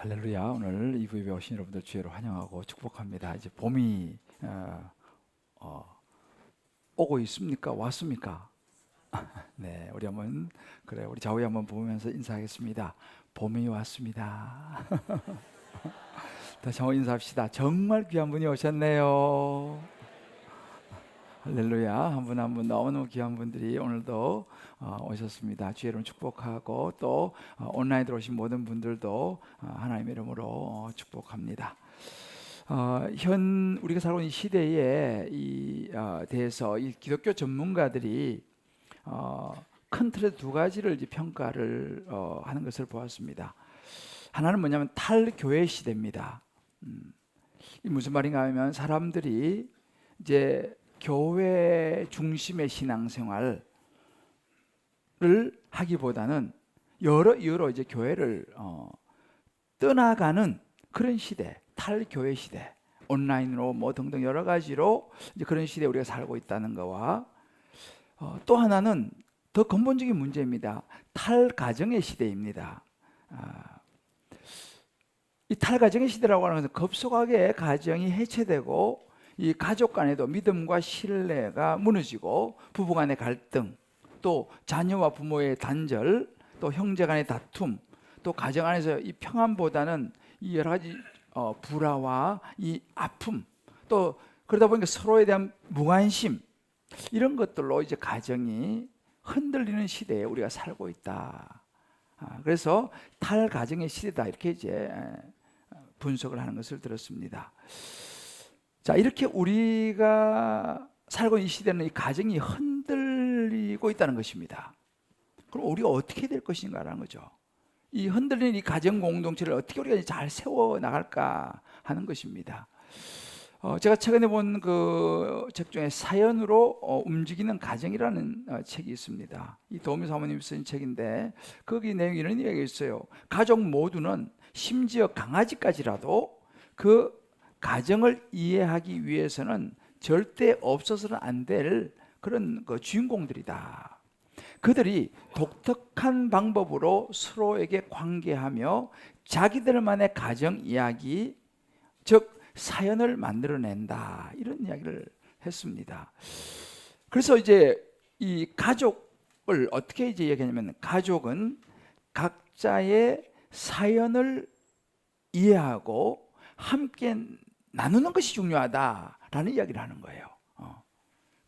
할렐루야. 오늘 이 부에 오신 여러분들 주의로 환영하고 축복합니다. 이제 봄이 오고 있습니까? 왔습니까? 네, 우리 좌우에 한번 보면서 인사하겠습니다. 봄이 왔습니다. 다시 한번 인사합시다. 정말 귀한 분이 오셨네요. 할렐루야. 한 분 한 분 너무너무 귀한 분들이 오늘도 오셨습니다. 주의로 축복하고 또 온라인으로 오신 모든 분들도 하나님의 이름으로 축복합니다. 우리가 살고 있는 시대에 대해서 이 기독교 전문가들이 큰 틀에 두 가지를 이제 평가를 하는 것을 보았습니다. 하나는 뭐냐면 탈교회 시대입니다. 이 무슨 말인가 하면 사람들이 이제 교회 중심의 신앙생활을 하기보다는 여러 이유로 이제 교회를 떠나가는 그런 시대, 탈교회 시대, 온라인으로 뭐 등등 여러 가지로 이제 그런 시대에 우리가 살고 있다는 거와 또 하나는 더 근본적인 문제입니다. 탈가정의 시대입니다. 이 탈가정의 시대라고 하는 것은 급속하게 가정이 해체되고 이 가족 간에도 믿음과 신뢰가 무너지고 부부 간의 갈등, 또 자녀와 부모의 단절, 또 형제 간의 다툼, 또 가정 안에서 이 평안보다는 이 여러 가지 불화와 이 아픔, 또 그러다 보니까 서로에 대한 무관심, 이런 것들로 이제 가정이 흔들리는 시대에 우리가 살고 있다. 그래서 탈가정의 시대다, 이렇게 이제 분석을 하는 것을 들었습니다. 자, 이렇게 우리가 살고 있는 이 시대는 이 가정이 흔들리고 있다는 것입니다. 그럼 우리가 어떻게 될 것인가라는 거죠. 이 흔들리는 이 가정 공동체를 어떻게 우리가 잘 세워 나갈까 하는 것입니다. 제가 최근에 본 그 책 중에 사연으로 움직이는 가정이라는 책이 있습니다. 이 도미 사모님 쓴 책인데 거기 내용이 이런 이야기가 있어요. 가족 모두는 심지어 강아지까지라도 그 가정을 이해하기 위해서는 절대 없어서는 안 될 그런 그 주인공들이다. 그들이 독특한 방법으로 서로에게 관계하며 자기들만의 가정 이야기, 즉 사연을 만들어낸다, 이런 이야기를 했습니다. 그래서 이제 이 가족을 어떻게 이제 얘기하냐면, 가족은 각자의 사연을 이해하고 함께 나누는 것이 중요하다라는 이야기를 하는 거예요.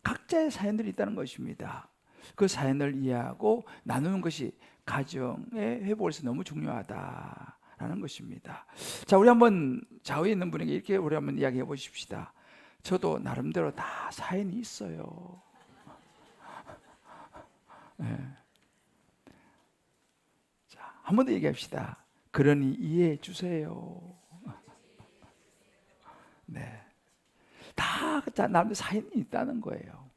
각자의 사연들이 있다는 것입니다. 그 사연을 이해하고 나누는 것이 가정의 회복에서 너무 중요하다라는 것입니다. 자, 우리 한번 좌우에 있는 분에게 이렇게 우리 한번 이야기해 보십시다. 저도 나름대로 다 사연이 있어요. 네. 자, 한 번 더 얘기합시다. 그러니 이해해 주세요. 네, 다 나름대로 사연이 있다는 거예요.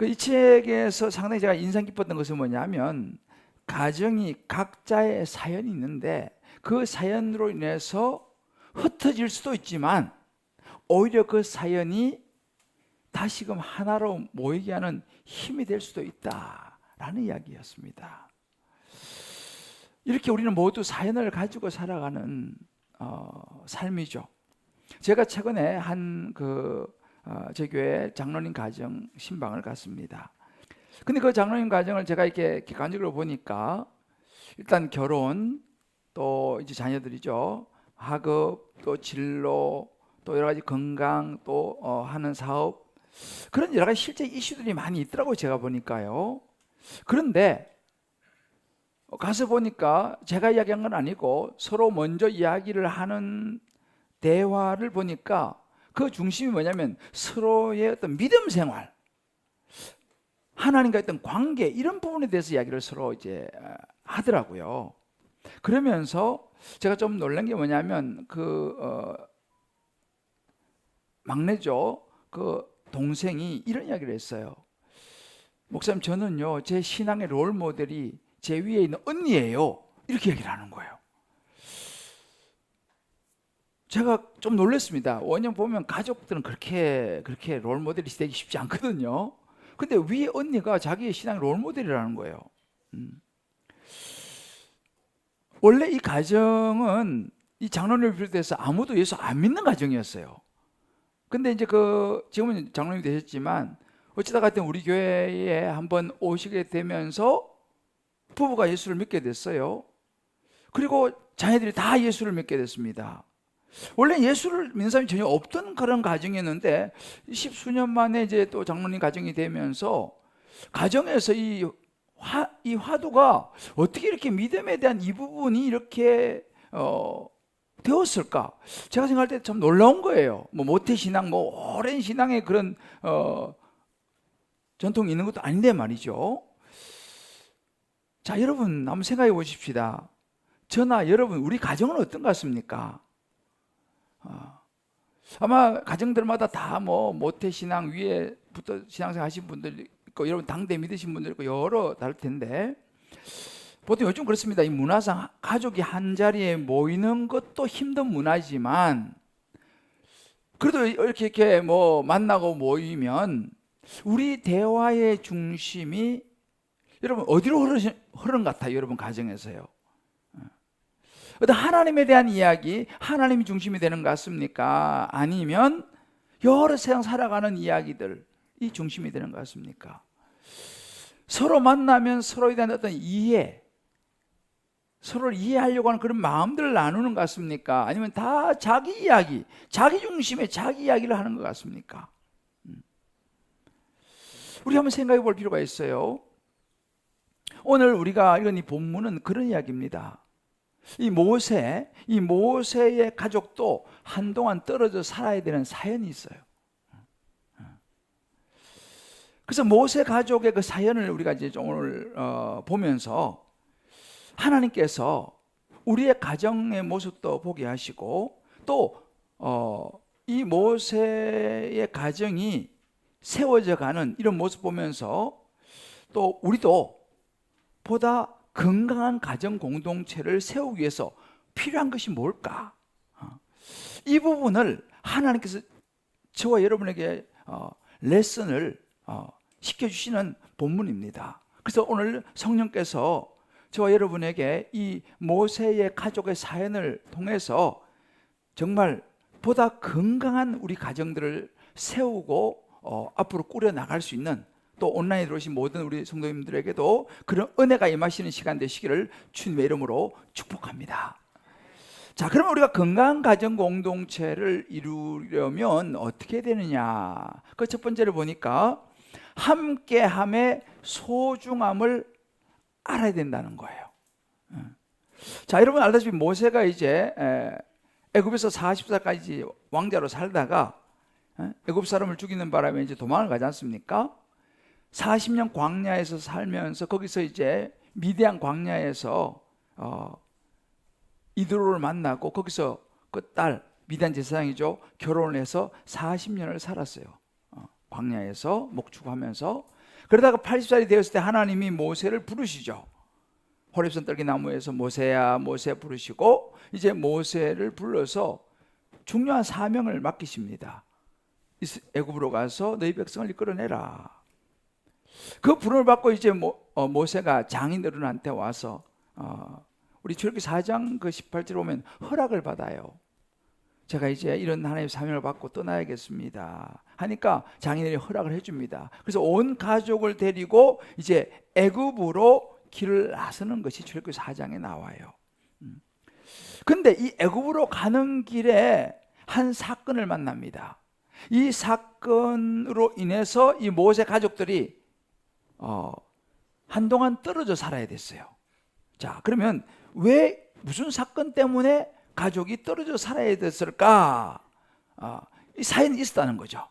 이 책에서 상당히 제가 인상 깊었던 것은 뭐냐면, 가정이 각자의 사연이 있는데 그 사연으로 인해서 흩어질 수도 있지만 오히려 그 사연이 다시금 하나로 모이게 하는 힘이 될 수도 있다라는 이야기였습니다. 이렇게 우리는 모두 사연을 가지고 살아가는 삶이죠. 제가 최근에 제 교회 장로님 가정 신방을 갔습니다. 근데 그 장로님 가정을 제가 이렇게 객관적으로 보니까, 일단 결혼, 또 이제 자녀들이죠, 학업, 또 진로, 또 여러 가지 건강, 또 하는 사업, 그런 여러 가지 실제 이슈들이 많이 있더라고요, 제가 보니까요. 그런데 가서 보니까 제가 이야기한 건 아니고 서로 먼저 이야기를 하는 대화를 보니까 그 중심이 뭐냐면 서로의 어떤 믿음 생활, 하나님과 어떤 관계, 이런 부분에 대해서 이야기를 서로 이제 하더라고요. 그러면서 제가 좀 놀란 게 뭐냐면, 막내죠, 그 동생이 이런 이야기를 했어요. 목사님, 저는요 제 신앙의 롤 모델이 제 위에 있는 언니예요, 이렇게 얘기를 하는 거예요. 제가 좀 놀랐습니다. 왜냐면 보면 가족들은 그렇게 롤 모델이 되기 쉽지 않거든요. 근데 위에 언니가 자기의 신앙의 롤 모델이라는 거예요. 원래 이 가정은 이 장로님을 비롯해서 아무도 예수 안 믿는 가정이었어요. 근데 이제 지금은 장로님이 되셨지만 어쩌다가 하여튼 우리 교회에 한번 오시게 되면서 부부가 예수를 믿게 됐어요. 그리고 자녀들이 다 예수를 믿게 됐습니다. 원래 예수를 믿는 사람이 전혀 없던 그런 가정이었는데 10수년 만에 이제 또 장로님 가정이 되면서 가정에서 이 화두가 어떻게 이렇게 믿음에 대한 이 부분이 이렇게 되었을까? 제가 생각할 때 참 놀라운 거예요. 뭐 모태신앙, 뭐 오랜 신앙의 그런 전통이 있는 것도 아닌데 말이죠. 자, 여러분 한번 생각해 보십시다. 저나 여러분 우리 가정은 어떤 것 같습니까? 아마 가정들마다 다 뭐 모태신앙 위에부터 신앙생활 하신 분들 있고 여러분 당대 믿으신 분들 있고 여러 다를 텐데 보통 요즘 그렇습니다. 이 문화상 가족이 한 자리에 모이는 것도 힘든 문화지만 그래도 이렇게 뭐 만나고 모이면 우리 대화의 중심이 여러분 어디로 흐르는 것 같아요? 여러분 가정에서요. 어떤 하나님에 대한 이야기, 하나님이 중심이 되는 것 같습니까? 아니면 여러 세상 살아가는 이야기들이 중심이 되는 것 같습니까? 서로 만나면 서로에 대한 어떤 이해, 서로를 이해하려고 하는 그런 마음들을 나누는 것 같습니까? 아니면 다 자기 이야기, 자기 중심의 자기 이야기를 하는 것 같습니까? 우리 한번 생각해 볼 필요가 있어요. 오늘 우리가 읽은 이 본문은 그런 이야기입니다. 이 모세의 가족도 한동안 떨어져 살아야 되는 사연이 있어요. 그래서 모세 가족의 그 사연을 우리가 이제 오늘 보면서 하나님께서 우리의 가정의 모습도 보게 하시고 또 이 모세의 가정이 세워져 가는 이런 모습 보면서 또 우리도 보다 건강한 가정 공동체를 세우기 위해서 필요한 것이 뭘까? 이 부분을 하나님께서 저와 여러분에게 레슨을 시켜주시는 본문입니다. 그래서 오늘 성령께서 저와 여러분에게 이 모세의 가족의 사연을 통해서 정말 보다 건강한 우리 가정들을 세우고 앞으로 꾸려나갈 수 있는 또 온라인에 들어오신 모든 우리 성도님들에게도 그런 은혜가 임하시는 시간 되시기를 주님의 이름으로 축복합니다. 자, 그러면 우리가 건강한 가정 공동체를 이루려면 어떻게 되느냐? 그 첫 번째를 보니까 함께함의 소중함을 알아야 된다는 거예요. 자, 여러분 알다시피 모세가 이제 애굽에서 40살까지 왕자로 살다가 애굽 사람을 죽이는 바람에 이제 도망을 가지 않습니까? 40년 광야에서 살면서 거기서 이제 미디안 광야에서 이드로를 만나고 거기서 그 딸 미디안 제사장이죠. 결혼을 해서 40년을 살았어요. 광야에서 목축하면서 그러다가 80살이 되었을 때 하나님이 모세를 부르시죠. 호렙산 떨기나무에서 모세야 모세 부르시고 이제 모세를 불러서 중요한 사명을 맡기십니다. 애굽으로 가서 너희 백성을 이끌어내라. 그 부름을 받고 이제 모세가 장인어른한테 와서 우리 출애굽기 4장 그 18절 보면 허락을 받아요. 제가 이제 이런 하나님의 사명을 받고 떠나야겠습니다 하니까 장인어른이 허락을 해줍니다. 그래서 온 가족을 데리고 이제 애굽으로 길을 나서는 것이 출애굽기 4장에 나와요. 근데 이 애굽으로 가는 길에 한 사건을 만납니다. 이 사건으로 인해서 이 모세 가족들이 한동안 떨어져 살아야 됐어요. 자, 그러면 왜 무슨 사건 때문에 가족이 떨어져 살아야 됐을까? 이 사연이 있었다는 거죠.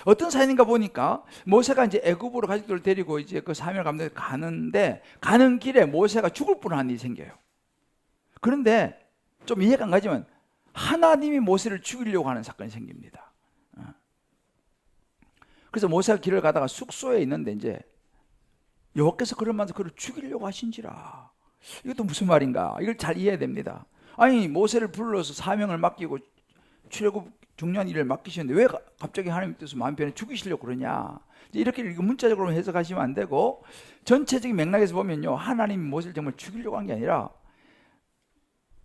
어떤 사연인가 보니까 모세가 이제 애굽으로 가족들을 데리고 이제 그 사명을 감당해 가는데 가는 길에 모세가 죽을 뻔한 일이 생겨요. 그런데 좀 이해가 안 가지만 하나님이 모세를 죽이려고 하는 사건이 생깁니다. 그래서 모세가 길을 가다가 숙소에 있는데 이제 여호와께서 그를 만나서 그를 죽이려고 하신지라. 이것도 무슨 말인가? 이걸 잘 이해해야 됩니다. 아니 모세를 불러서 사명을 맡기고 출애굽 중요한 일을 맡기셨는데 왜 갑자기 하나님 뜻을 마음 편에 죽이시려고 그러냐? 이렇게 문자적으로 해석하시면 안 되고 전체적인 맥락에서 보면요, 하나님이 모세를 정말 죽이려고 한 게 아니라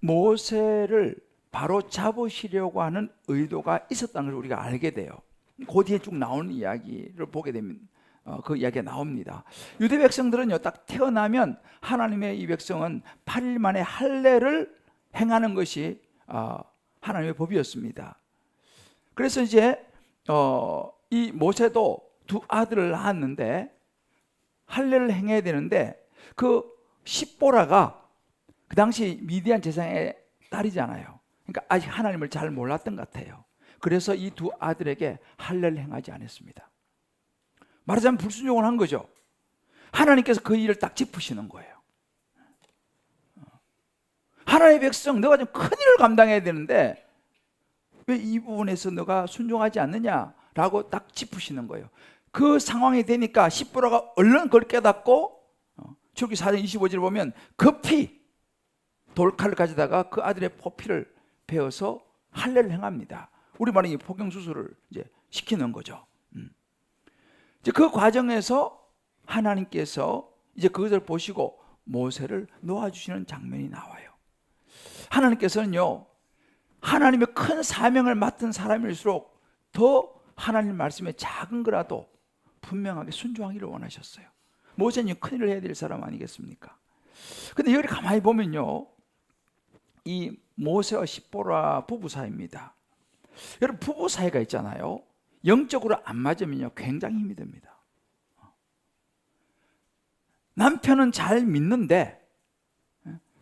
모세를 바로 잡으시려고 하는 의도가 있었다는 걸 우리가 알게 돼요. 그 뒤에 쭉 나오는 이야기를 보게 되면 그 이야기가 나옵니다. 유대 백성들은요, 딱 태어나면 하나님의 이 백성은 8일 만에 할례를 행하는 것이 하나님의 법이었습니다. 그래서 이제 이 모세도 두 아들을 낳았는데 할례를 행해야 되는데 그 십보라가 그 당시 미디안 제사장의 딸이잖아요. 그러니까 아직 하나님을 잘 몰랐던 것 같아요. 그래서 이 두 아들에게 할례를 행하지 않았습니다. 말하자면 불순종을 한 거죠. 하나님께서 그 일을 딱 짚으시는 거예요. 하나님의 백성, 너가 좀 큰 일을 감당해야 되는데 왜 이 부분에서 너가 순종하지 않느냐라고 딱 짚으시는 거예요. 그 상황이 되니까 십보라가 얼른 그걸 깨닫고 출애굽기 4장 25절을 보면 급히 돌칼을 가져다가 그 아들의 포피를 베어서 할례를 행합니다. 우리말로 포경 수술을 이제 시키는 거죠. 이제 그 과정에서 하나님께서 이제 그것을 보시고 모세를 놓아주시는 장면이 나와요. 하나님께서는요, 하나님의 큰 사명을 맡은 사람일수록 더 하나님 말씀에 작은 거라도 분명하게 순종하기를 원하셨어요. 모세는 큰일을 해야 될 사람 아니겠습니까? 근데 여기 가만히 보면요, 이 모세와 십보라 부부 사이입니다. 여러분, 부부 사이가 있잖아요. 영적으로 안 맞으면요, 굉장히 힘이 듭니다. 남편은 잘 믿는데,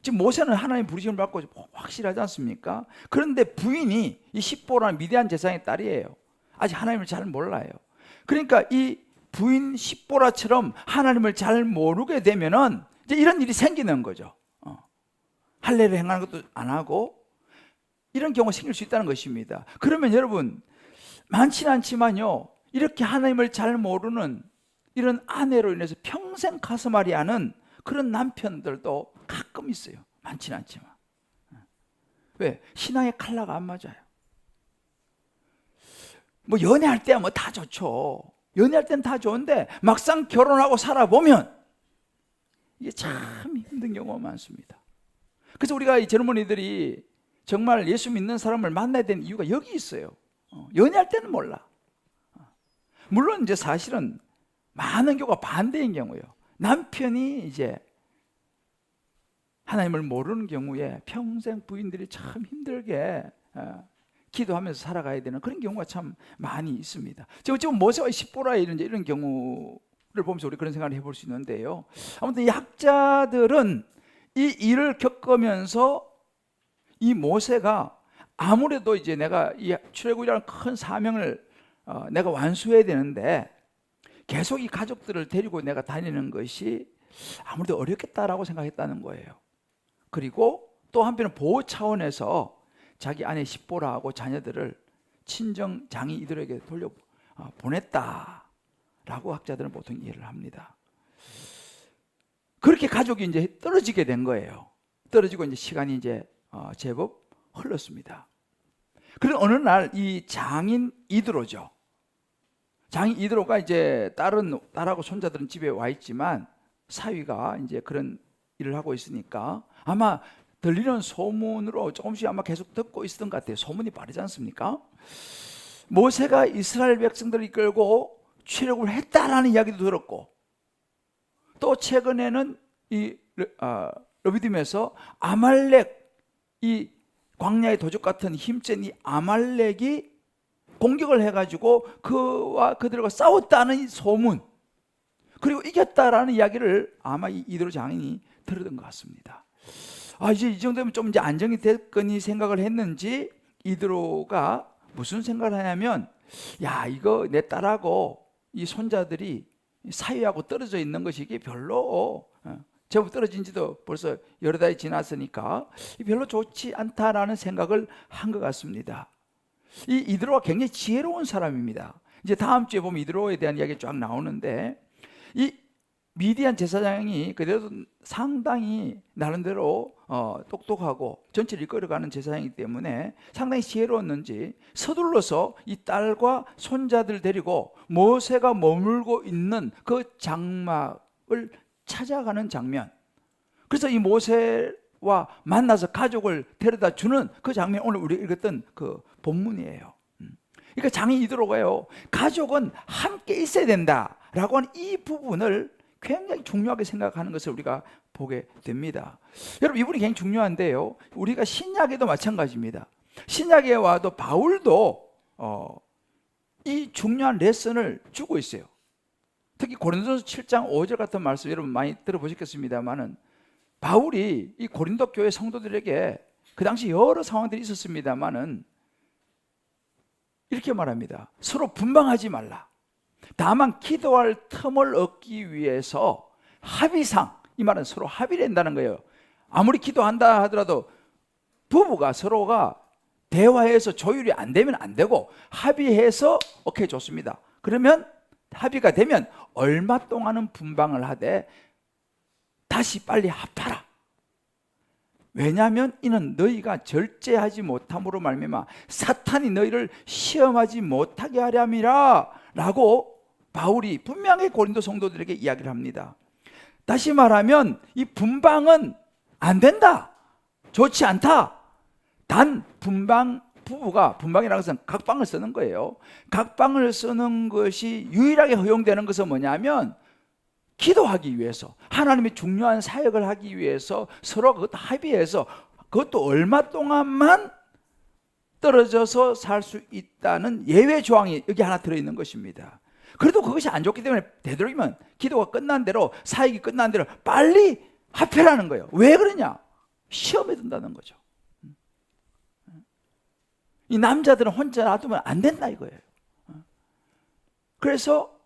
지금 모세는 하나님 부르심을 받고 확실하지 않습니까? 그런데 부인이 이 십보라는 미디안 제사장의 딸이에요. 아직 하나님을 잘 몰라요. 그러니까 이 부인 십보라처럼 하나님을 잘 모르게 되면은 이제 이런 일이 생기는 거죠. 할례를 행하는 것도 안 하고 이런 경우가 생길 수 있다는 것입니다. 그러면 여러분, 많지는 않지만요, 이렇게 하나님을 잘 모르는 이런 아내로 인해서 평생 가슴앓이 하는 그런 남편들도 가끔 있어요. 많지는 않지만. 왜? 신앙의 컬러가 안 맞아요. 뭐 연애할 때야 뭐 다 좋죠. 연애할 때는 다 좋은데 막상 결혼하고 살아보면 이게 참 힘든 경우가 많습니다. 그래서 우리가 이 젊은이들이 정말 예수 믿는 사람을 만나야 되는 이유가 여기 있어요. 연애할 때는 몰라. 물론 이제 사실은 많은 경우가 반대인 경우예요. 남편이 이제 하나님을 모르는 경우에 평생 부인들이 참 힘들게 기도하면서 살아가야 되는 그런 경우가 참 많이 있습니다. 지금 모세와 십보라의 이런 경우를 보면서 우리 그런 생각을 해볼 수 있는데요. 아무튼 이 학자들은 이 일을 겪으면서 이 모세가 아무래도 이제 내가 이 출애굽이라는 큰 사명을 내가 완수해야 되는데 계속 이 가족들을 데리고 내가 다니는 것이 아무래도 어렵겠다라고 생각했다는 거예요. 그리고 또 한편은 보호 차원에서 자기 아내 십보라하고 자녀들을 친정 장이 이들에게 돌려 보냈다라고 학자들은 보통 이해를 합니다. 그렇게 가족이 이제 떨어지게 된 거예요. 떨어지고 이제 시간이 이제 제법 흘렀습니다. 그런 어느 날 이 장인 이드로죠. 장인 이드로가 이제 딸하고 손자들은 집에 와 있지만 사위가 이제 그런 일을 하고 있으니까 아마 들리는 소문으로 조금씩 아마 계속 듣고 있었던 것 같아요. 소문이 빠르지 않습니까? 모세가 이스라엘 백성들을 이끌고 출애굽을 했다라는 이야기도 들었고, 또 최근에는 이 르비딤에서 아말렉, 이 광야의 도적 같은 힘센 이 아말렉이 공격을 해가지고 그와 그들과 싸웠다는 소문, 그리고 이겼다라는 이야기를 아마 이드로 장인이 들었던 것 같습니다. 이제 이 정도면 좀 이제 안정이 됐거니 생각을 했는지 이드로가 무슨 생각을 하냐면, 야, 이거 내 딸하고 이 손자들이 사위하고 떨어져 있는 것이 이게 별로 제법 떨어진 지도 벌써 여러 달이 지났으니까 별로 좋지 않다라는 생각을 한 것 같습니다. 이 이드로가 굉장히 지혜로운 사람입니다. 이제 다음 주에 보면 이드로에 대한 이야기가 쫙 나오는데, 이 미디안 제사장이 그래도 상당히 나름대로 똑똑하고 전체를 이끌어가는 제사장이기 때문에 상당히 지혜로웠는지 서둘러서 이 딸과 손자들 데리고 모세가 머물고 있는 그 장막을 찾아가는 장면. 그래서 이 모세와 가족과 만나서 가족을 데려다 주는 그 장면, 오늘 우리 읽었던 그 본문이에요. 그러니까 장이 이대로가요. 가족은 함께 있어야 된다라고 하는 이 부분을 굉장히 중요하게 생각하는 것을 우리가 보게 됩니다. 여러분, 이 부분이 굉장히 중요한데요. 우리가 신약에도 마찬가지입니다. 신약에 와도 바울도 이 중요한 레슨을 주고 있어요. 특히 고린도전서 7장 5절 같은 말씀 여러분 많이 들어보셨겠습니다만은, 바울이 이 고린도 교회 성도들에게 그 당시 여러 상황들이 있었습니다만은 이렇게 말합니다. 서로 분방하지 말라. 다만 기도할 틈을 얻기 위해서 합의상, 이 말은 서로 합의를 한다는 거예요. 아무리 기도한다 하더라도 부부가 서로가 대화해서 조율이 안 되면 안 되고, 합의해서 오케이 좋습니다. 그러면 합의가 되면 얼마 동안은 분방을 하되 다시 빨리 합하라. 왜냐하면 이는 너희가 절제하지 못함으로 말미암아 사탄이 너희를 시험하지 못하게 하려 함이라 라고 바울이 분명히 고린도 성도들에게 이야기를 합니다. 다시 말하면 이 분방은 안 된다, 좋지 않다. 단 부부가 분방이라는 것은 각방을 쓰는 거예요. 각방을 쓰는 것이 유일하게 허용되는 것은 뭐냐면 기도하기 위해서, 하나님의 중요한 사역을 하기 위해서 서로 그것도 합의해서, 그것도 얼마 동안만 떨어져서 살 수 있다는 예외 조항이 여기 하나 들어있는 것입니다. 그래도 그것이 안 좋기 때문에 되도록이면 기도가 끝난 대로, 사역이 끝난 대로 빨리 합해라는 거예요. 왜 그러냐? 시험에 든다는 거죠. 이 남자들은 혼자 놔두면 안 된다 이거예요. 그래서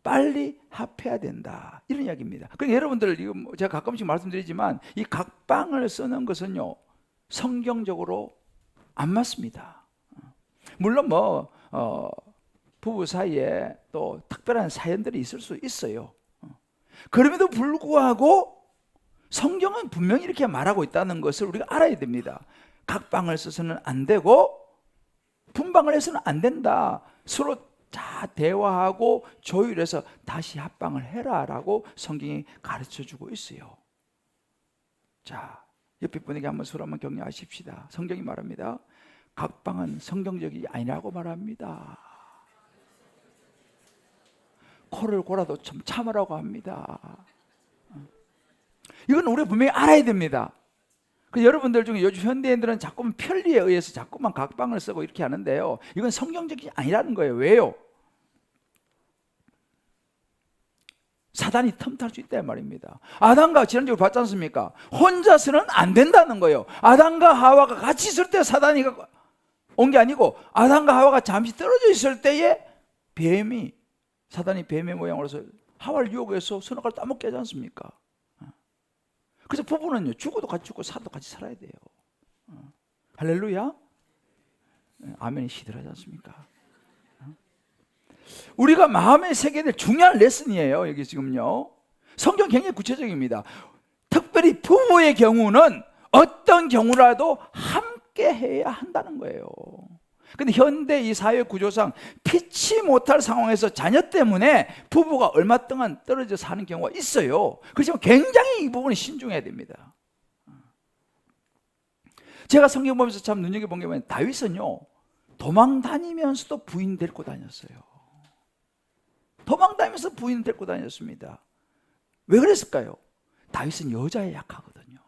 빨리 합해야 된다, 이런 이야기입니다. 그러니까 여러분들, 이거 제가 가끔씩 말씀드리지만 이 각방을 쓰는 것은요 성경적으로 안 맞습니다. 물론 부부 사이에 또 특별한 사연들이 있을 수 있어요. 그럼에도 불구하고 성경은 분명히 이렇게 말하고 있다는 것을 우리가 알아야 됩니다. 각방을 써서는 안 되고 분방을 해서는 안 된다. 서로 다 대화하고 조율해서 다시 합방을 해라라고 성경이 가르쳐주고 있어요. 자, 옆에 분에게 한번 서로 한번 격려하십시다. 성경이 말합니다. 각방은 성경적이 아니라고 말합니다. 코를 골아도 좀 참으라고 합니다. 이건 우리가 분명히 알아야 됩니다. 여러분들 중에 요즘 현대인들은 자꾸만 편리에 의해서 자꾸만 각방을 쓰고 이렇게 하는데요, 이건 성경적이 아니라는 거예요. 왜요? 사단이 틈탈 수 있다 말입니다. 아담과 지난주에 봤지 않습니까? 혼자서는 안 된다는 거예요. 아담과 하와가 같이 있을 때 사단이 온 게 아니고, 아담과 하와가 잠시 떨어져 있을 때에 사단이 뱀의 모양으로서 하와를 유혹해서 선악과를 따먹게 하지 않습니까? 그래서 부부는요, 죽어도 같이 죽고 살아도 같이 살아야 돼요. 할렐루야. 아멘이 시들하지 않습니까? 우리가 마음에 새겨야 될 중요한 레슨이에요. 여기 지금요, 성경 굉장히 구체적입니다. 특별히 부부의 경우는 어떤 경우라도 함께 해야 한다는 거예요. 근데 현대 이 사회 구조상 피치 못할 상황에서 자녀 때문에 부부가 얼마 동안 떨어져 사는 경우가 있어요. 그렇지만 굉장히 이 부분에 신중해야 됩니다. 제가 성경 보면서 참 눈여겨본 게 뭐냐면, 다윗은요 도망 다니면서도 부인 데리고 다녔어요. 도망 다니면서 부인 데리고 다녔습니다. 왜 그랬을까요? 다윗은 여자에 약하거든요.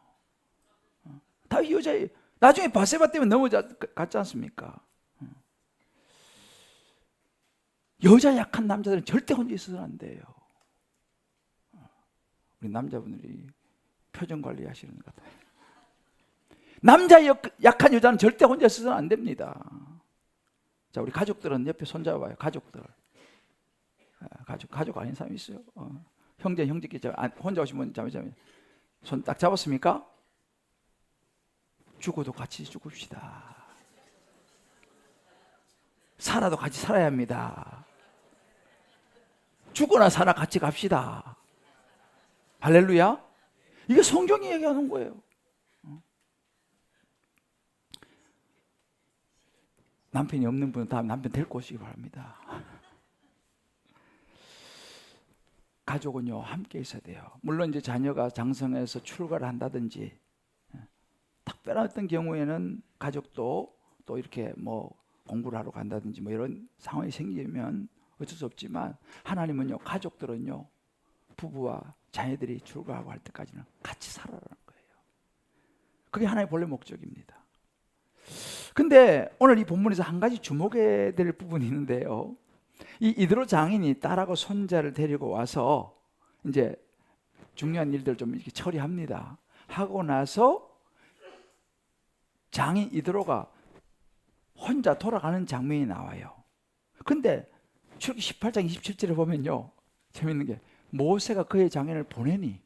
다윗 여자에, 나중에 바세바 때문에 넘어갔지 않습니까? 여자 약한 남자들은 절대 혼자 있어서는 안 돼요. 우리 남자분들이 표정 관리하시는 것 같아요. 남자 약한 여자는 절대 혼자 있어서는 안 됩니다. 자, 우리 가족들은 옆에 손잡아요. 가족들. 가족 아닌 사람이 있어요. 형제끼리 혼자 오신 분 잠깐만, 손 딱 잡았습니까? 죽어도 같이 죽읍시다. 살아도 같이 살아야 합니다. 죽거나 살아 같이 갑시다. 할렐루야. 이게 성경이 얘기하는 거예요. 남편이 없는 분은 다음 남편 데리고 오시기 바랍니다. 가족은요 함께 있어야 돼요. 물론 이제 자녀가 장성해서 출가를 한다든지 특별한 어떤 경우에는 가족도 또 이렇게 뭐 공부를 하러 간다든지 뭐 이런 상황이 생기면 어쩔 수 없지만, 하나님은요 가족들은요 부부와 자녀들이 출가하고 할 때까지는 같이 살아라는 거예요. 그게 하나의 본래 목적입니다. 근데 오늘 이 본문에서 한 가지 주목해야 될 부분이 있는데요, 이 이드로 장인이 딸하고 손자를 데리고 와서 이제 중요한 일들 좀 이렇게 처리합니다. 하고 나서 장인 이드로가 혼자 돌아가는 장면이 나와요. 근데 출애굽기 18장 27절에 보면요, 재밌는 게 모세가 그의 장인을 보내니,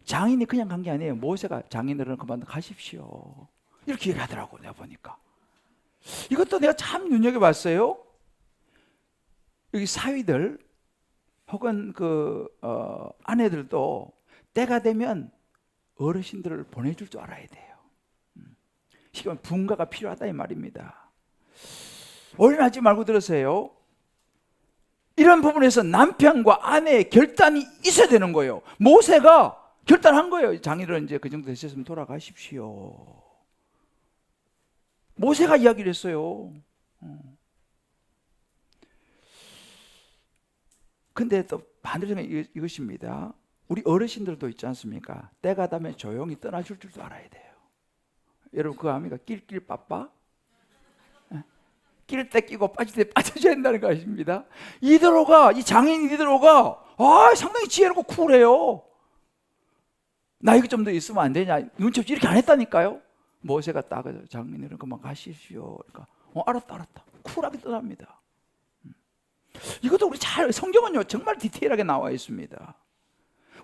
장인이 그냥 간 게 아니에요. 모세가 장인들은 그만 가십시오 이렇게 얘기하더라고. 내가 보니까 이것도 내가 참 눈여겨봤어요. 여기 사위들 혹은 아내들도 때가 되면 어르신들을 보내줄 줄 알아야 돼요. 지금 분가가 필요하다 이 말입니다. 오해하지 말고 들으세요. 이런 부분에서 남편과 아내의 결단이 있어야 되는 거예요. 모세가 결단한 거예요. 장인은 이제 그 정도 되셨으면 돌아가십시오. 모세가 이야기를 했어요. 근데 또 반대로 이것입니다. 우리 어르신들도 있지 않습니까? 때가 되면 조용히 떠나줄 줄도 알아야 돼요. 여러분 그거 압니까? 낄낄 빠빠? 낄 때 끼고 빠질 때 빠져줘야 된다는 거 아십니다? 이 장인 이드로가 상당히 지혜롭고 쿨해요. 나 이거 좀 더 있으면 안 되냐? 눈치 없이 이렇게 안 했다니까요. 모세가 딱 장인들은 그만 가십시오. 그러니까 알았다. 쿨하게 떠납니다. 이것도 우리 성경은요 정말 디테일하게 나와 있습니다.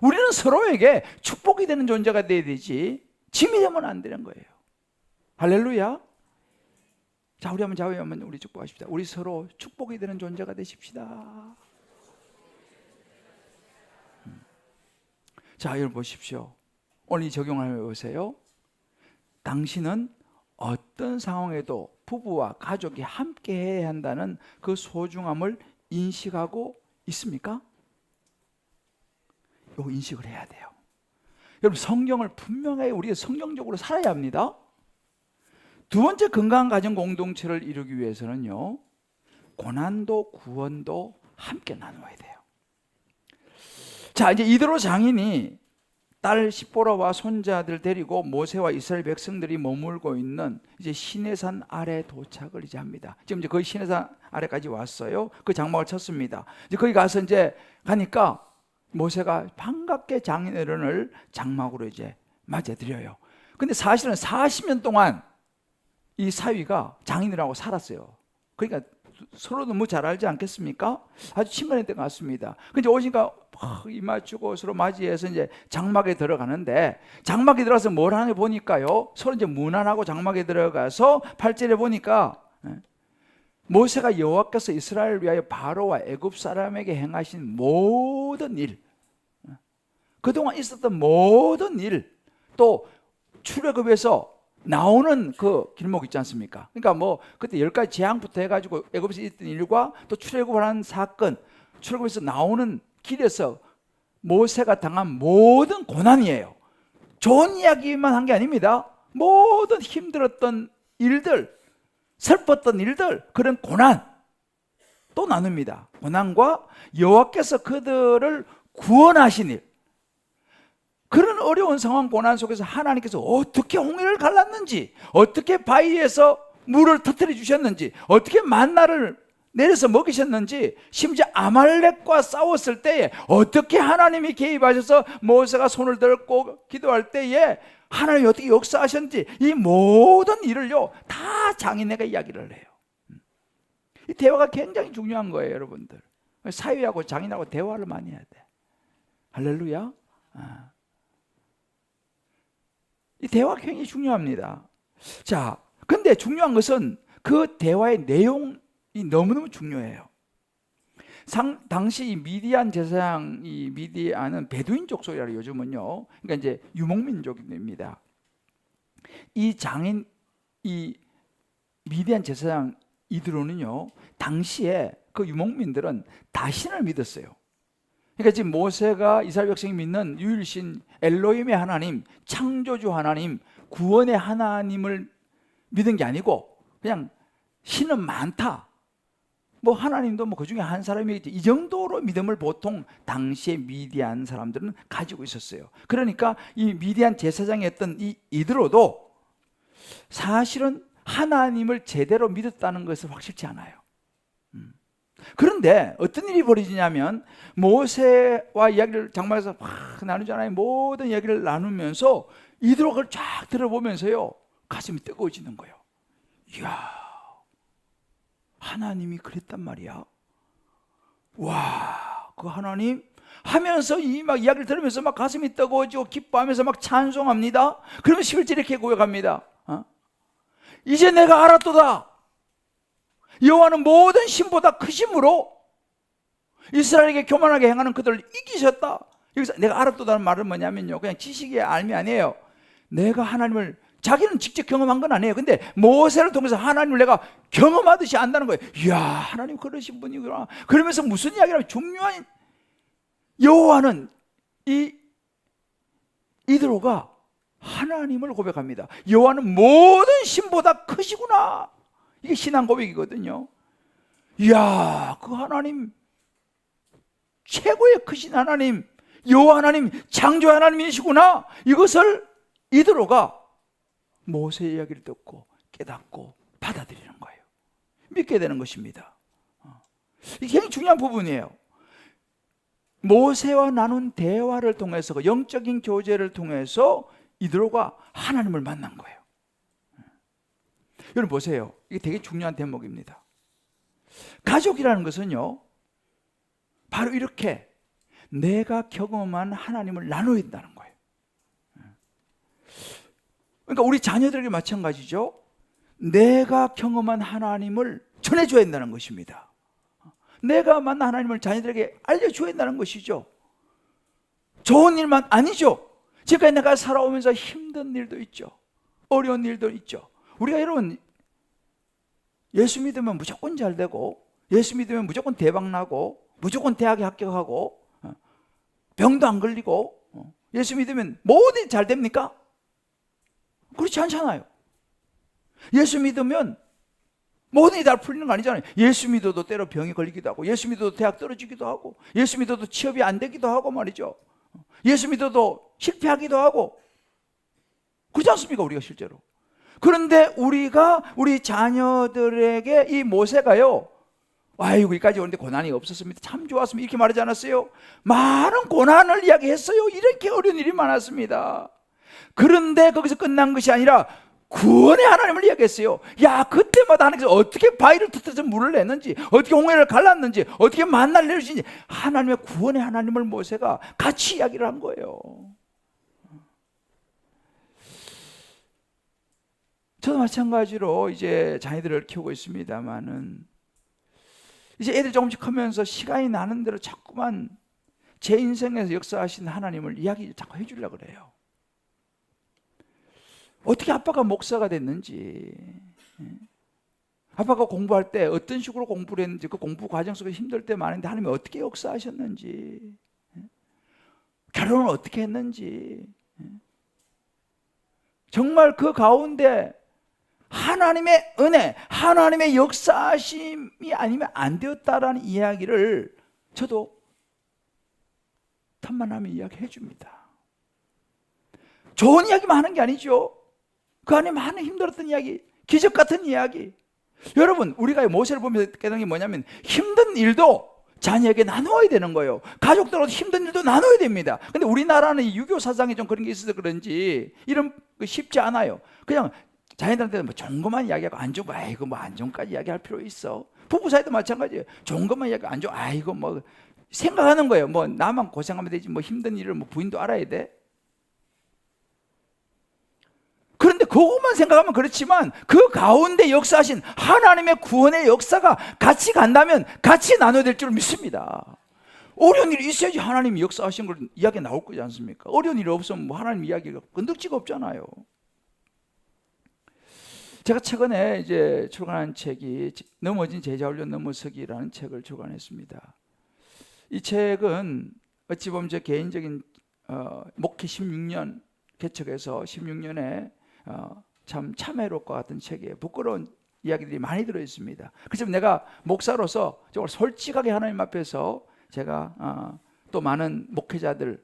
우리는 서로에게 축복이 되는 존재가 돼야 되지 짐이 되면 안 되는 거예요. 할렐루야. 자, 우리 한번 자유하면 우리 축복하십시다. 우리 서로 축복이 되는 존재가 되십시다. 자, 여러분 보십시오. 오늘 이 적용을 해보세요. 당신은 어떤 상황에도 부부와 가족이 함께 해야 한다는 그 소중함을 인식하고 있습니까? 이거 인식을 해야 돼요. 여러분 성경을 분명하게 우리가 성경적으로 살아야 합니다. 두 번째, 건강한 가정 공동체를 이루기 위해서는요 고난도 구원도 함께 나누어야 돼요. 자, 이제 이드로 장인이 딸 십보라와 손자들 데리고 모세와 이스라엘 백성들이 머물고 있는 이제 시내산 아래 도착을 이제 합니다. 지금 이제 거의 시내산 아래까지 왔어요. 그 장막을 쳤습니다. 이제 거기 가서 이제 가니까 모세가 반갑게 장인어른을 장막으로 이제 맞아드려요. 근데 사실은 40년 동안 이 사위가 장인이라고 살았어요. 그러니까 서로 너무 잘 알지 않겠습니까? 아주 친근했던 것 같습니다. 근데 오니까 이 맞추고 서로 맞이해서 이제 장막에 들어가는데, 장막에 들어가서 뭘 하는지 보니까요, 서로 이제 문안하고 장막에 들어가서 8절에 보니까 모세가 여호와께서 이스라엘을 위하여 바로와 애굽 사람에게 행하신 모든 일, 그동안 있었던 모든 일, 또 출애굽에서 나오는 그 길목 있지 않습니까? 그러니까 뭐 그때 10가지 재앙부터 해가지고 애굽에서 있던 일과 또 출애굽을 한 사건, 출애굽에서 나오는 길에서 모세가 당한 모든 고난이에요. 좋은 이야기만 한 게 아닙니다. 모든 힘들었던 일들, 슬펐던 일들, 그런 고난 또 나눕니다. 고난과 여호와께서 그들을 구원하신 일, 그런 어려운 상황 고난 속에서 하나님께서 어떻게 홍해를 갈랐는지, 어떻게 바위에서 물을 터뜨려 주셨는지, 어떻게 만나를 내려서 먹이셨는지, 심지어 아말렉과 싸웠을 때에 어떻게 하나님이 개입하셔서 모세가 손을 들고 기도할 때에 하나님이 어떻게 역사하셨는지, 이 모든 일을요 다 장인애가 이야기를 해요. 이 대화가 굉장히 중요한 거예요, 여러분들. 사위하고 장인하고 대화를 많이 해야 돼. 할렐루야. 이 대화가 굉장히 중요합니다. 자, 근데 중요한 것은 그 대화의 내용이 너무너무 중요해요. 당시 이 미디안 제사장, 이 미디안은 베두인족 소리라 요즘은요. 그러니까 이제 유목민족입니다. 이 장인, 이 미디안 제사장 이드로는요, 당시에 그 유목민들은 다신을 믿었어요. 그러니까 지금 모세가 이스라엘 백성이 믿는 유일신 엘로힘의 하나님, 창조주 하나님, 구원의 하나님을 믿은 게 아니고 그냥 신은 많다, 뭐 하나님도 뭐 그중에 한 사람이겠지, 이 정도로 믿음을 보통 당시에 미디안 사람들은 가지고 있었어요. 그러니까 이 미디안 제사장이었던 이 이드로도 사실은 하나님을 제대로 믿었다는 것은 확실치 않아요. 그런데 어떤 일이 벌어지냐면 모세와 이야기를 장막에서 막 나누잖아요. 모든 이야기를 나누면서 이드로가 그걸 쫙 들어보면서요, 가슴이 뜨거워지는 거예요. 이야, 하나님이 그랬단 말이야. 와, 그 하나님 하면서 이 막 이야기를 들으면서 막 가슴이 뜨거워지고 기뻐하면서 막 찬송합니다. 그러면 11절에 이렇게 고백합니다. 이제 내가 알았도다. 여호와는 모든 신보다 크심으로 이스라엘에게 교만하게 행하는 그들을 이기셨다. 여기서 내가 알았도다는 말은 뭐냐면요, 그냥 지식의 알미 아니에요. 내가 하나님을, 자기는 직접 경험한 건 아니에요. 근데 모세를 통해서 하나님을 내가 경험하듯이 안다는 거예요. 이야, 하나님 그러신 분이구나. 그러면서 무슨 이야기냐면 중요한, 여호와는 이드로가 하나님을 고백합니다. 여호와는 모든 신보다 크시구나. 이게 신앙 고백이거든요. 이야, 그 하나님, 최고의 크신 하나님, 여호와 하나님, 창조 하나님이시구나. 이것을 이드로가 모세의 이야기를 듣고 깨닫고 받아들이는 거예요. 믿게 되는 것입니다. 이게 굉장히 중요한 부분이에요. 모세와 나눈 대화를 통해서, 그 영적인 교제를 통해서 이드로가 하나님을 만난 거예요. 여러분 보세요. 이게 되게 중요한 대목입니다. 가족이라는 것은요, 바로 이렇게 내가 경험한 하나님을 나눠야 된다는 거예요. 그러니까 우리 자녀들에게 마찬가지죠. 내가 경험한 하나님을 전해줘야 된다는 것입니다. 내가 만난 하나님을 자녀들에게 알려줘야 된다는 것이죠. 좋은 일만 아니죠. 지금까지 내가 살아오면서 힘든 일도 있죠. 어려운 일도 있죠. 우리가 여러분, 예수 믿으면 무조건 잘 되고, 예수 믿으면 무조건 대박 나고, 무조건 대학에 합격하고, 병도 안 걸리고, 예수 믿으면 모든 일이 잘 됩니까? 그렇지 않잖아요. 예수 믿으면 모든 일이 다 풀리는 거 아니잖아요. 예수 믿어도 때로 병이 걸리기도 하고, 예수 믿어도 대학 떨어지기도 하고, 예수 믿어도 취업이 안 되기도 하고 말이죠. 예수 믿어도 실패하기도 하고, 그렇지 않습니까? 우리가 실제로. 그런데 우리 자녀들에게 이 모세가요, 아이고 여기까지 오는데 고난이 없었습니다, 참 좋았습니다, 이렇게 말하지 않았어요? 많은 고난을 이야기했어요. 이렇게 어려운 일이 많았습니다. 그런데 거기서 끝난 것이 아니라 구원의 하나님을 이야기했어요. 야, 그때마다 하나님께서 어떻게 바위를 터뜨려서 물을 냈는지, 어떻게 홍해를 갈랐는지, 어떻게 만나를 내주신지, 하나님의 구원의 하나님을 모세가 같이 이야기를 한 거예요. 저도 마찬가지로 이제 자녀들을 키우고 있습니다만은, 이제 애들 조금씩 크면서 시간이 나는 대로 자꾸만 제 인생에서 역사하신 하나님을 이야기 자꾸 해주려고 그래요. 어떻게 아빠가 목사가 됐는지, 아빠가 공부할 때 어떤 식으로 공부를 했는지, 그 공부 과정 속에 힘들 때 많은데 하나님이 어떻게 역사하셨는지, 결혼을 어떻게 했는지, 정말 그 가운데 하나님의 은혜, 하나님의 역사하심이 아니면 안 되었다라는 이야기를 저도 틈만 나면 이야기해 줍니다. 좋은 이야기만 하는 게 아니죠. 그 안에 많은 힘들었던 이야기, 기적 같은 이야기. 여러분, 우리가 모세를 보면서 깨닫는 게 뭐냐면, 힘든 일도 자녀에게 나누어야 되는 거예요. 가족들하고 힘든 일도 나눠야 됩니다. 근데 우리나라는 이 유교 사상에 좀 그런 게 있어서 그런지 이런 거 쉽지 않아요. 그냥 자녀들한테 뭐 좋은 것만 이야기하고 안 좋은 거, 아이고 뭐 안 좋은 것까지 이야기할 필요 있어. 부부 사이도 마찬가지예요. 좋은 것만 이야기하고 안 좋은, 아이고 뭐 생각하는 거예요. 뭐 나만 고생하면 되지, 뭐 힘든 일을 뭐 부인도 알아야 돼. 그런데 그것만 생각하면 그렇지만, 그 가운데 역사하신 하나님의 구원의 역사가 같이 간다면 같이 나눠야 될 줄 믿습니다. 어려운 일이 있어야지 하나님이 역사하신 걸 이야기 나올 거지 않습니까? 어려운 일이 없으면 뭐 하나님 이야기가 건덕지가 없잖아요. 제가 최근에 이제 출간한 책이 넘어진 제자 훈련 넘어서기라는 책을 출간했습니다. 이 책은 어찌 보면 제 개인적인 목회 16년 개척해서 16년에 참 참회로울 것 같은 책에 부끄러운 이야기들이 많이 들어있습니다. 그래서 내가 목사로서 정말 솔직하게 하나님 앞에서 제가 또 많은 목회자들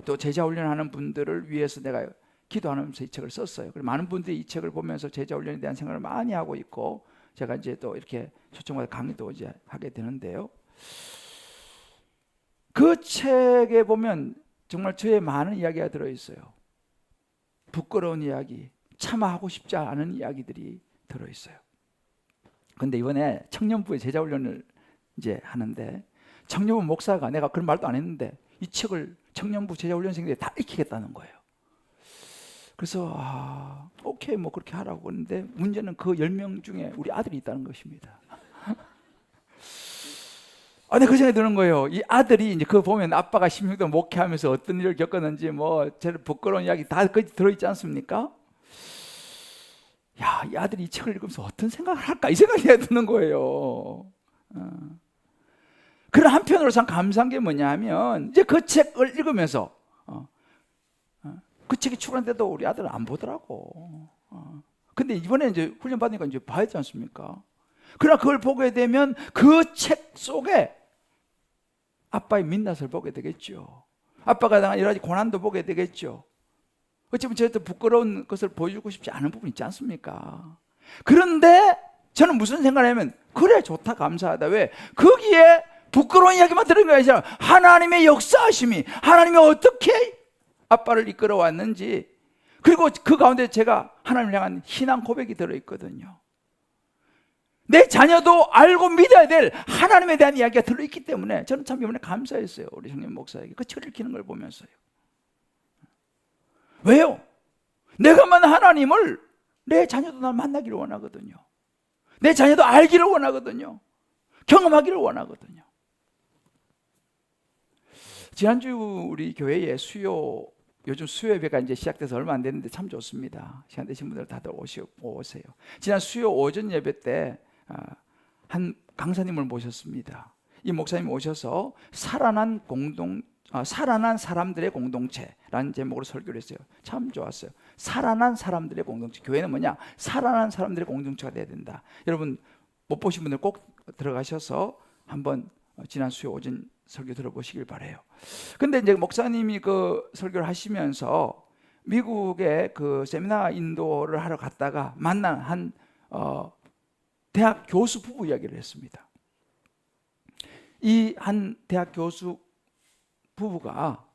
또 제자 훈련하는 분들을 위해서 내가 기도하면서 이 책을 썼어요. 그리고 많은 분들이 이 책을 보면서 제자 훈련에 대한 생각을 많이 하고 있고 제가 이제 또 이렇게 초청받아 강의도 이제 하게 되는데요. 그 책에 보면 정말 저의 많은 이야기가 들어있어요. 부끄러운 이야기, 차마 하고 싶지 않은 이야기들이 들어있어요. 근데 이번에 청년부의 제자훈련을 이제 하는데 청년부 목사가 내가 그런 말도 안 했는데 이 책을 청년부 제자훈련생들이 다 읽히겠다는 거예요. 그래서 오케이 뭐 그렇게 하라고 했는데 문제는 그 10명 중에 우리 아들이 있다는 것입니다. 근데 그 생각이 드는 거예요. 이 아들이 이제 그거 보면 아빠가 16년 목회하면서 어떤 일을 겪었는지 뭐 제일 부끄러운 이야기 다 들어있지 않습니까? 야, 이 아들이 이 책을 읽으면서 어떤 생각을 할까? 이 생각이 드는 거예요. 그런 한편으로 참 감사한 게 뭐냐 하면 이제 그 책을 읽으면서 그 책이 출간돼도 우리 아들은 안 보더라고. 근데 이번에 이제 훈련 받으니까 이제 봐야 되지 않습니까? 그러나 그걸 보게 되면 그 책 속에 아빠의 민낯을 보게 되겠죠. 아빠가 당한 여러 가지 고난도 보게 되겠죠. 어쩌면 저한테 부끄러운 것을 보여주고 싶지 않은 부분이 있지 않습니까? 그런데 저는 무슨 생각을 하면 그래 좋다 감사하다. 왜? 거기에 부끄러운 이야기만 들은 게 아니라 하나님의 역사하심이 하나님이 어떻게 아빠를 이끌어 왔는지 그리고 그 가운데 제가 하나님을 향한 신앙 고백이 들어있거든요. 내 자녀도 알고 믿어야 될 하나님에 대한 이야기가 들어있기 때문에 저는 참 이번에 감사했어요. 우리 형님 목사에게 그 책을 읽히는 걸 보면서요. 왜요? 내가 만난 하나님을 내 자녀도 날 만나기를 원하거든요. 내 자녀도 알기를 원하거든요. 경험하기를 원하거든요. 지난주 우리 교회에 요즘 수요 예배가 이제 시작돼서 얼마 안 됐는데 참 좋습니다. 시간 되신 분들 다들 오세요. 지난 수요 오전 예배 때 한 강사님을 모셨습니다. 이 목사님 오셔서 살아난 사람들의 공동체라는 제목으로 설교를 했어요. 참 좋았어요. 살아난 사람들의 공동체. 교회는 뭐냐? 살아난 사람들의 공동체가 돼야 된다. 여러분 못 보신 분들 꼭 들어가셔서 한번 지난 수요 오전 설교 들어보시길 바라요. 근데 이제 목사님이 그 설교를 하시면서 미국에 그 세미나 인도를 하러 갔다가 만난 한 대학 교수 부부 이야기를 했습니다. 이 한 대학 교수 부부가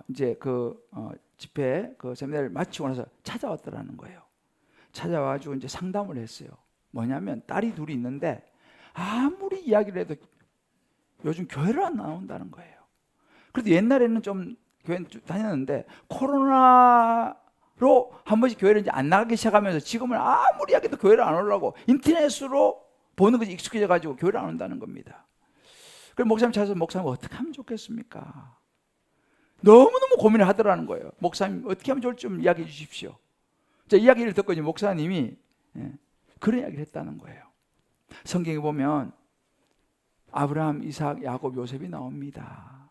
이제 그 집회 그 세미나를 마치고 나서 찾아왔더라는 거예요. 찾아와가지고 이제 상담을 했어요. 뭐냐면 딸이 둘이 있는데 아무리 이야기를 해도 요즘 교회를 안 나온다는 거예요. 그래도 옛날에는 좀 교회 다녔는데 코로나로 한 번씩 교회를 이제 안 나가기 시작하면서 지금은 아무리 이야기해도 교회를 안 오려고 인터넷으로 보는 것이 익숙해져 가지고 교회를 안 온다는 겁니다. 그래서 목사님 찾아서 목사님 어떻게 하면 좋겠습니까? 너무너무 고민을 하더라는 거예요. 목사님 어떻게 하면 좋을지 좀 이야기해 주십시오. 자, 이야기를 듣고 이제 목사님이 그런 이야기를 했다는 거예요. 성경에 보면 아브라함, 이삭, 야곱, 요셉이 나옵니다.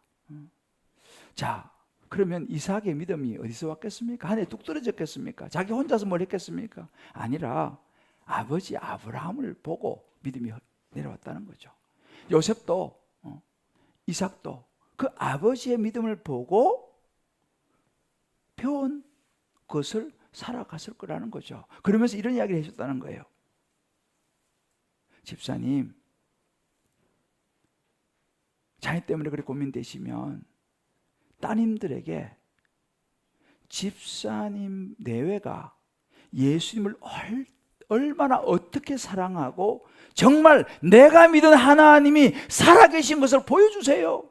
자, 그러면 이삭의 믿음이 어디서 왔겠습니까? 하늘에 뚝 떨어졌겠습니까? 자기 혼자서 뭘 했겠습니까? 아니라 아버지 아브라함을 보고 믿음이 내려왔다는 거죠. 요셉도 이삭도 그 아버지의 믿음을 보고 배운 것을 살아갔을 거라는 거죠. 그러면서 이런 이야기를 해줬다는 거예요. 집사님, 자녀 때문에 그렇게 고민되시면 따님들에게 집사님 내외가 예수님을 얼마나 어떻게 사랑하고 정말 내가 믿은 하나님이 살아계신 것을 보여주세요.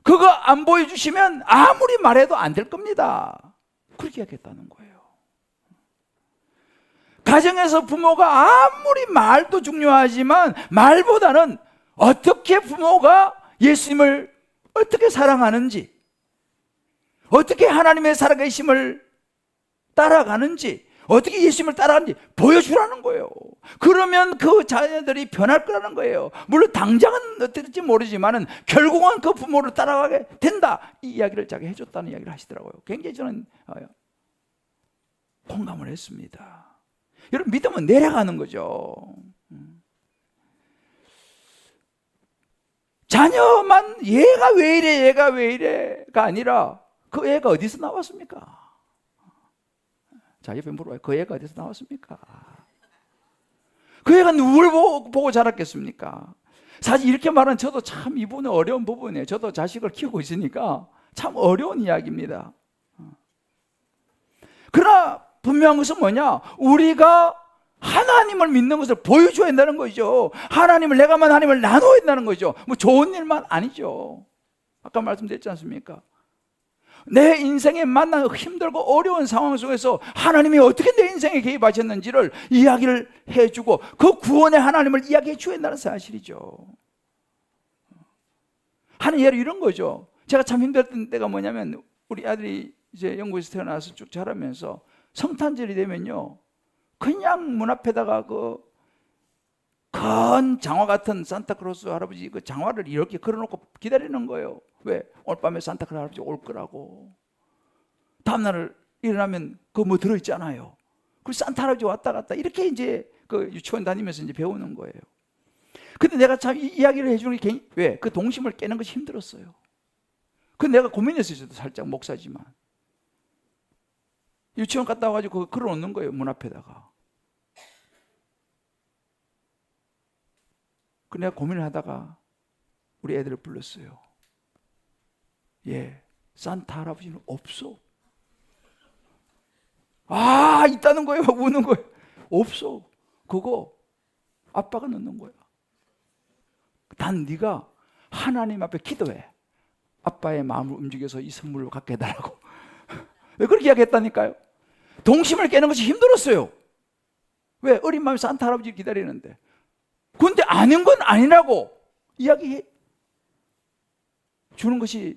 그거 안 보여주시면 아무리 말해도 안 될 겁니다. 그렇게 하겠다는 거예요. 가정에서 부모가 아무리 말도 중요하지만 말보다는 어떻게 부모가 예수님을 어떻게 사랑하는지, 어떻게 하나님의 살아계심을 따라가는지 어떻게 예수님을 따라가는지 보여주라는 거예요. 그러면 그 자녀들이 변할 거라는 거예요. 물론 당장은 어떨지 모르지만은 결국은 그 부모를 따라가게 된다. 이 이야기를 자기 해줬다는 이야기를 하시더라고요. 굉장히 저는 공감을 했습니다. 여러분, 믿음은 내려가는 거죠. 자녀만 얘가 왜 이래, 얘가 왜 이래가 아니라 그 애가 어디서 나왔습니까? 자, 옆에 물어봐요. 그 애가 어디서 나왔습니까? 그 애가 누굴 보고 자랐겠습니까? 사실 이렇게 말하면 저도 참 이분은 어려운 부분이에요. 저도 자식을 키우고 있으니까 참 어려운 이야기입니다. 그러나 분명한 것은 뭐냐? 우리가 하나님을 믿는 것을 보여줘야 한다는 거죠. 하나님을, 내가 하나님을 나눠야 한다는 거죠. 뭐 좋은 일만 아니죠. 아까 말씀드렸지 않습니까? 내 인생에 만난 힘들고 어려운 상황 속에서 하나님이 어떻게 내 인생에 개입하셨는지를 이야기를 해주고 그 구원의 하나님을 이야기해 줘야 한다는 사실이죠. 하는 예로 이런 거죠. 제가 참 힘들었던 때가 뭐냐면 우리 아들이 이제 영국에서 태어나서 쭉 자라면서 성탄절이 되면요, 그냥 문 앞에다가 그 큰 장화 같은 산타크로스 할아버지 그 장화를 이렇게 걸어놓고 기다리는 거예요. 왜? 오늘 밤에 산타크로스 할아버지 올 거라고. 다음날 일어나면 그 뭐 들어있잖아요. 그리고 산타 할아버지 왔다 갔다 이렇게 이제 그 유치원 다니면서 이제 배우는 거예요. 근데 내가 참 이 이야기를 해주는 게 왜? 그 동심을 깨는 것이 힘들었어요. 그 내가 고민했어요. 저도 살짝 목사지만. 유치원 갔다 와가지고 그거 걸어놓는 거예요. 문 앞에다가. 그 내가 고민을 하다가 우리 애들을 불렀어요. 예, 산타 할아버지는 없어. 아, 있다는 거예요. 막 우는 거예요. 없어. 그거 아빠가 넣는 거야. 단 네가 하나님 앞에 기도해. 아빠의 마음을 움직여서 이 선물을 갖게 해달라고. 그렇게 이야기했다니까요. 동심을 깨는 것이 힘들었어요. 왜? 어린 마음에 산타 할아버지를 기다리는데. 그런데 아는 건 아니라고 이야기해 주는 것이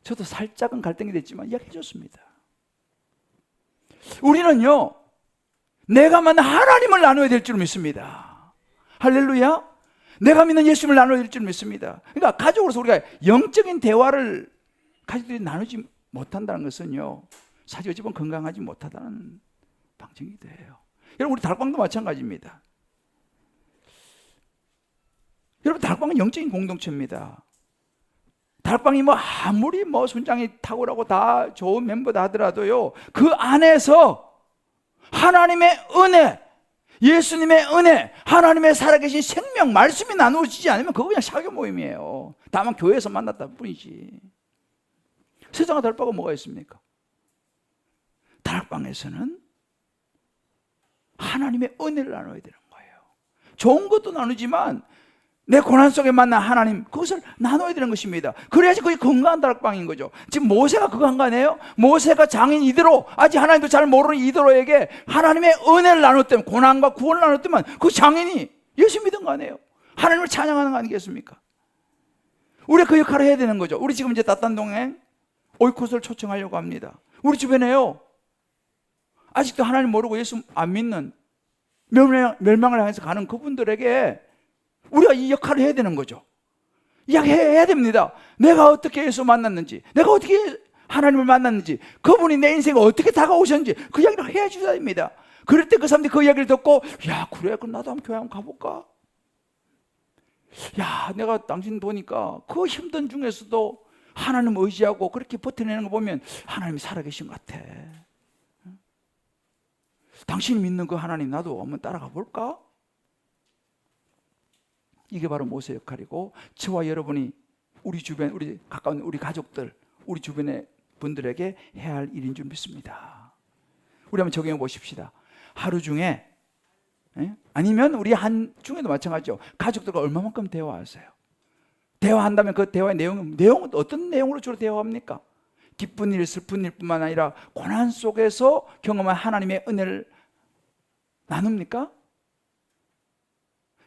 저도 살짝은 갈등이 됐지만 이야기해 줬습니다. 우리는요, 내가 만난 하나님을 나눠야 될 줄 믿습니다. 할렐루야. 내가 믿는 예수님을 나눠야 될 줄 믿습니다. 그러니까 가족으로서 우리가 영적인 대화를 가족들이 나누지 못한다는 것은요, 사실 어찌 보면 건강하지 못하다는 방증이 돼요. 여러분, 우리 달광도 마찬가지입니다. 여러분, 달광은 영적인 공동체입니다. 달광이 뭐 아무리 뭐 순장이 탁월하고 다 좋은 멤버다 하더라도요, 그 안에서 하나님의 은혜, 예수님의 은혜, 하나님의 살아계신 생명, 말씀이 나누어지지 않으면 그거 그냥 사교 모임이에요. 다만 교회에서 만났다 뿐이지. 세상과 다를 바가 뭐가 있습니까? 다락방에서는 하나님의 은혜를 나눠야 되는 거예요. 좋은 것도 나누지만 내 고난 속에 만난 하나님, 그것을 나눠야 되는 것입니다. 그래야지 그게 건강한 다락방인 거죠. 지금 모세가 그거 한 거 아니에요? 모세가 장인 이드로, 아직 하나님도 잘 모르는 이드로에게 하나님의 은혜를 나눴다면, 고난과 구원을 나눴다면 그 장인이 예수 믿은 거 아니에요? 하나님을 찬양하는 거 아니겠습니까? 우리가 그 역할을 해야 되는 거죠. 우리 지금 이제 따딴동행 오이코스를 초청하려고 합니다. 우리 주변에요, 아직도 하나님 모르고 예수 안 믿는, 멸망을 향해서 가는 그분들에게 우리가 이 역할을 해야 되는 거죠. 이야기해야 됩니다. 내가 어떻게 예수 만났는지, 내가 어떻게 하나님을 만났는지, 그분이 내 인생에 어떻게 다가오셨는지 그 이야기를 해야 주셔야 됩니다. 그럴 때 그 사람들이 그 이야기를 듣고, 야, 그래, 그럼 나도 한번 교회 한번 가볼까? 야, 내가 당신 보니까 그 힘든 중에서도 하나님 의지하고 그렇게 버텨내는 거 보면 하나님이 살아계신 것 같아. 당신이 믿는 그 하나님 나도 한번 따라가 볼까? 이게 바로 모세 역할이고, 저와 여러분이 우리 주변, 우리 가까운 우리 가족들, 우리 주변의 분들에게 해야 할 일인 줄 믿습니다. 우리 한번 적용해 보십시다. 하루 중에, 아니면 우리 한 중에도 마찬가지죠. 가족들과 얼마만큼 대화하세요? 대화한다면 그 대화의 내용은 어떤 내용으로 주로 대화합니까? 기쁜 일, 슬픈 일뿐만 아니라 고난 속에서 경험한 하나님의 은혜를 나눕니까?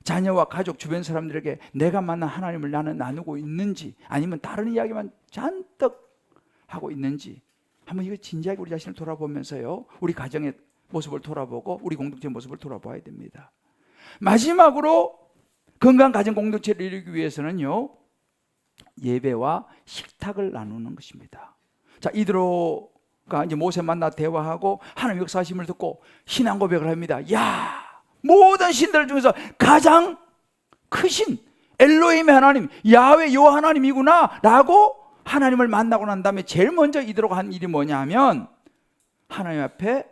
자녀와 가족, 주변 사람들에게 내가 만난 하나님을 나는 나누고 있는지, 아니면 다른 이야기만 잔뜩 하고 있는지, 한번 이거 진지하게 우리 자신을 돌아보면서요, 우리 가정에 모습을 돌아보고 우리 공동체 모습을 돌아봐야 됩니다. 마지막으로 건강한 가정 공동체를 이루기 위해서는요, 예배와 식탁을 나누는 것입니다. 자, 이드로가 이제 모세 만나 대화하고 하나님 역사하심을 듣고 신앙 고백을 합니다. 야, 모든 신들 중에서 가장 크신 엘로힘의 하나님, 야훼 여호와 하나님이구나 라고 하나님을 만나고 난 다음에 제일 먼저 이드로가 한 일이 뭐냐면 하나님 앞에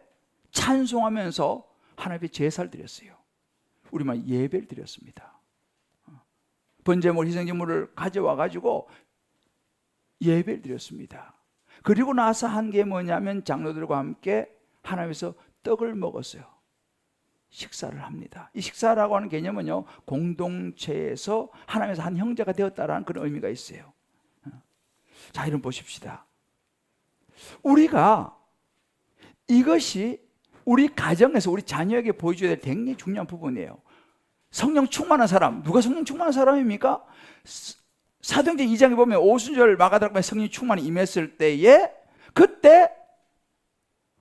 찬송하면서 하나님 앞에 제사를 드렸어요. 우리만 예배를 드렸습니다. 번제물, 희생제물을 가져와 가지고 예배를 드렸습니다. 그리고 나서 한 게 뭐냐면 장로들과 함께 하나님에서 떡을 먹었어요. 식사를 합니다. 이 식사라고 하는 개념은요, 공동체에서 하나님에서 한 형제가 되었다라는 그런 의미가 있어요. 자, 이런 보십시다. 우리가 이것이 우리 가정에서 우리 자녀에게 보여줘야 될 굉장히 중요한 부분이에요. 성령 충만한 사람, 누가 성령 충만한 사람입니까? 사도행전 2장에 보면 오순절 마가다락방에 성령 충만이 임했을 때에 그때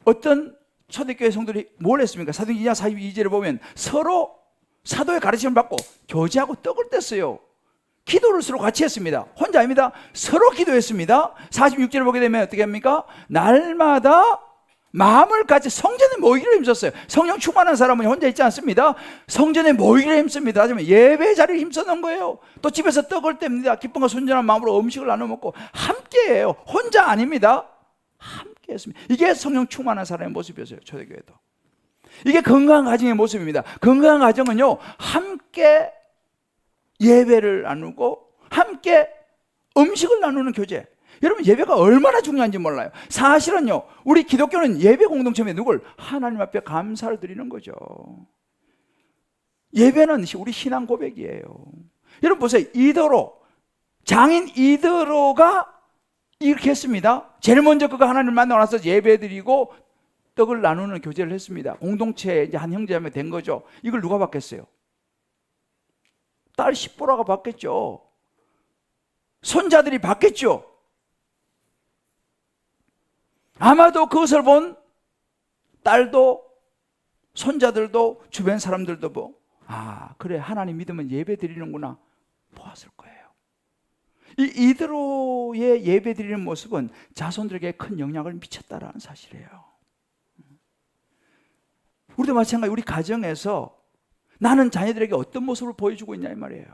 어떤 초대교회 성도들이 뭘 했습니까? 사도행전 2장 42절에 보면 서로 사도의 가르침을 받고 교제하고 떡을 뗐어요. 기도를 서로 같이 했습니다. 혼자 아닙니다. 서로 기도했습니다. 46절을 보게 되면 어떻게 합니까? 날마다 마음을 같이 성전에 모이기로 힘썼어요. 성령 충만한 사람은 혼자 있지 않습니다. 성전에 모이기로 힘씁니다. 하지만 예배 자리에 힘쓰는 거예요. 또 집에서 떡을 뗍니다. 기쁨과 순전한 마음으로 음식을 나눠 먹고 함께해요. 혼자 아닙니다. 함께 했습니다. 이게 성령 충만한 사람의 모습이었어요. 초대교회도. 이게 건강한 가정의 모습입니다. 건강한 가정은요, 함께 예배를 나누고 함께 음식을 나누는 교제. 여러분, 예배가 얼마나 중요한지 몰라요. 사실은요, 우리 기독교는 예배 공동체에 누굴? 하나님 앞에 감사를 드리는 거죠. 예배는 우리 신앙 고백이에요. 여러분 보세요. 이더로, 장인 이더로가 이렇게 했습니다. 제일 먼저 그가 하나님을 만나고 나서 예배 드리고 떡을 나누는 교제를 했습니다. 공동체에 이제 한 형제자매 된 거죠. 이걸 누가 받겠어요? 딸 십보라가 받겠죠. 손자들이 받겠죠. 아마도 그것을 본 딸도 손자들도 주변 사람들도 아, 그래, 하나님 믿으면 예배 드리는구나 보았을 거예요. 이 이드로의 예배 드리는 모습은 자손들에게 큰 영향을 미쳤다라는 사실이에요. 우리도 마찬가지. 우리 가정에서 나는 자녀들에게 어떤 모습을 보여주고 있냐 이 말이에요.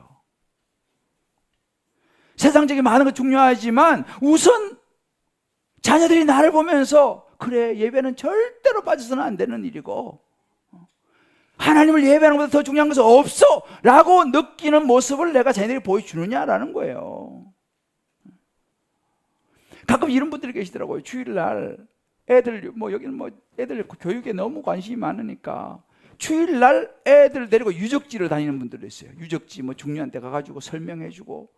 세상적인 많은 것 중요하지만 우선 자녀들이 나를 보면서 그래, 예배는 절대로 빠져서는 안 되는 일이고 하나님을 예배하는 것보다 더 중요한 것은 없어 라고 느끼는 모습을 내가 자녀들에게 보여주느냐라는 거예요. 가끔 이런 분들이 계시더라고요. 주일날 애들 여기는 애들 교육에 너무 관심이 많으니까 주일날 애들 데리고 유적지를 다니는 분들도 있어요. 유적지 중요한 데 가가지고 설명해주고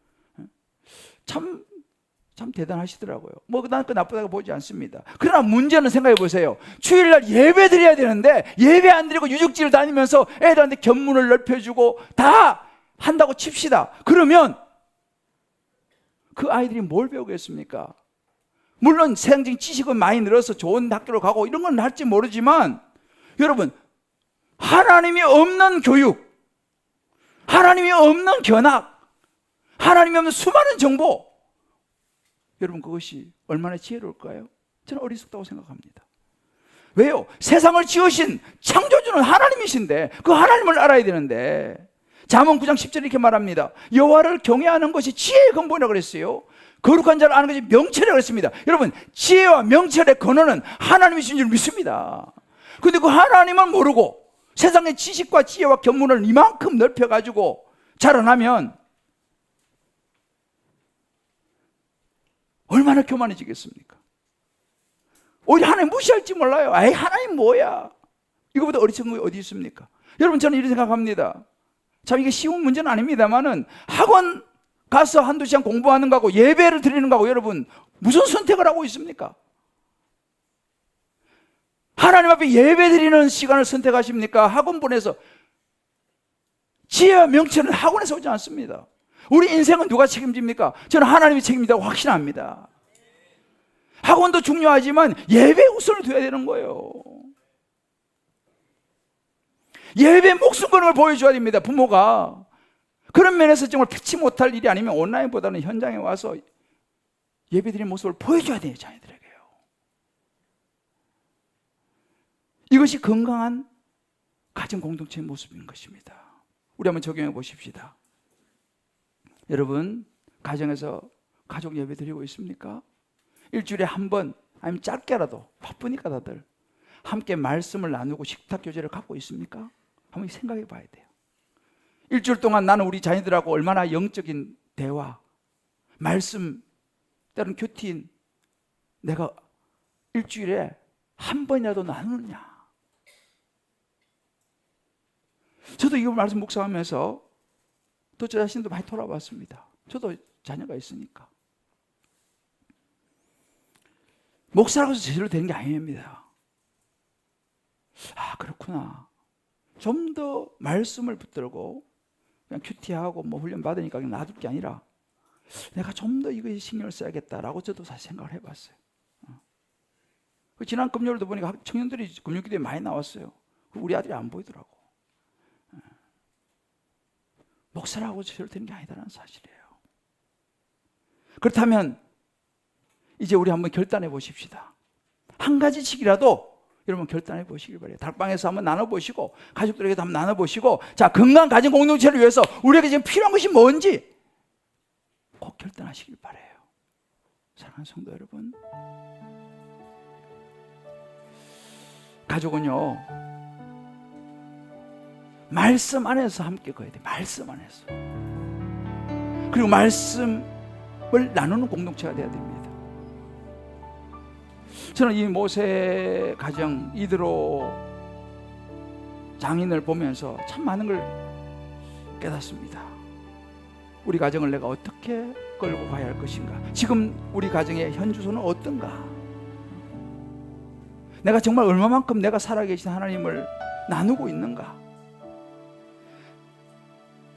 참 대단하시더라고요. 난 그 나쁘다고 보지 않습니다. 그러나 문제는 생각해 보세요. 주일날 예배 드려야 되는데 예배 안 드리고 유적지를 다니면서 애들한테 견문을 넓혀주고 다 한다고 칩시다. 그러면 그 아이들이 뭘 배우겠습니까? 물론 세상적인 지식은 많이 늘어서 좋은 학교로 가고 이런 건 할지 모르지만 여러분, 하나님이 없는 교육, 하나님이 없는 견학, 하나님이 없는 수많은 정보, 여러분 그것이 얼마나 지혜로울까요? 저는 어리석다고 생각합니다. 왜요? 세상을 지으신 창조주는 하나님이신데 그 하나님을 알아야 되는데 잠언 9장 10절 이렇게 말합니다. 여호와를 경외하는 것이 지혜의 근본이라고 그랬어요. 거룩한 자를 아는 것이 명철이라고 그랬습니다. 여러분, 지혜와 명철의 근원은 하나님이신 줄 믿습니다. 그런데 그 하나님을 모르고 세상의 지식과 지혜와 견문을 이만큼 넓혀가지고 자라나면 얼마나 교만해지겠습니까? 오히려 하나님 무시할지 몰라요. 아이, 하나님 뭐야? 이거보다 어리석은 게 어디 있습니까? 여러분, 저는 이렇게 생각합니다. 참 이게 쉬운 문제는 아닙니다만은 학원 가서 한두 시간 공부하는 거하고 예배를 드리는 거하고 여러분 무슨 선택을 하고 있습니까? 하나님 앞에 예배 드리는 시간을 선택하십니까? 학원 보내서 지혜와 명철은 학원에서 오지 않습니다. 우리 인생은 누가 책임집니까? 저는 하나님이 책임진다고 확신합니다. 학원도 중요하지만 예배 우선을 둬야 되는 거예요. 예배 목숨 거는 걸 보여줘야 됩니다. 부모가. 그런 면에서 정말 피치 못할 일이 아니면 온라인보다는 현장에 와서 예배드리는 모습을 보여줘야 돼요. 자녀들에게요. 이것이 건강한 가정 공동체의 모습인 것입니다. 우리 한번 적용해 보십시다. 여러분, 가정에서 가족 예배 드리고 있습니까? 일주일에 한 번, 아니면 짧게라도, 바쁘니까 다들 함께 말씀을 나누고 식탁 교제를 갖고 있습니까? 한번 생각해 봐야 돼요. 일주일 동안 나는 우리 자녀들하고 얼마나 영적인 대화, 말씀, 때로는 큐티 내가 일주일에 한 번이라도 나누느냐. 저도 이 말씀 묵상하면서 또 저 자신도 많이 돌아봤습니다. 저도 자녀가 있으니까. 목사라고 해서 제대로 되는 게 아닙니다. 아, 그렇구나. 좀 더 말씀을 붙들고 그냥 큐티하고 뭐 훈련 받으니까 그냥 놔둘 게 아니라 내가 좀 더 이거에 신경을 써야겠다라고 저도 사실 생각을 해봤어요. 지난 금요일도 보니까 청년들이 금요기도에 많이 나왔어요. 우리 아들이 안 보이더라고. 목사라고 제대로 되는 게 아니다라는 사실이에요. 그렇다면 이제 우리 한번 결단해 보십시다. 한 가지씩이라도 여러분 결단해 보시길 바래요. 달방에서 한번 나눠보시고 가족들에게도 한번 나눠보시고, 자, 건강한 가정 공동체를 위해서 우리에게 지금 필요한 것이 뭔지 꼭 결단하시길 바래요. 사랑하는 성도 여러분, 가족은요 말씀 안에서 함께 거야 돼. 말씀 안에서. 그리고 말씀을 나누는 공동체가 돼야 됩니다. 저는 이 모세 가정 이드로 장인을 보면서 참 많은 걸 깨닫습니다. 우리 가정을 내가 어떻게 끌고 가야 할 것인가? 지금 우리 가정의 현 주소는 어떤가? 내가 정말 얼마만큼 내가 살아계신 하나님을 나누고 있는가?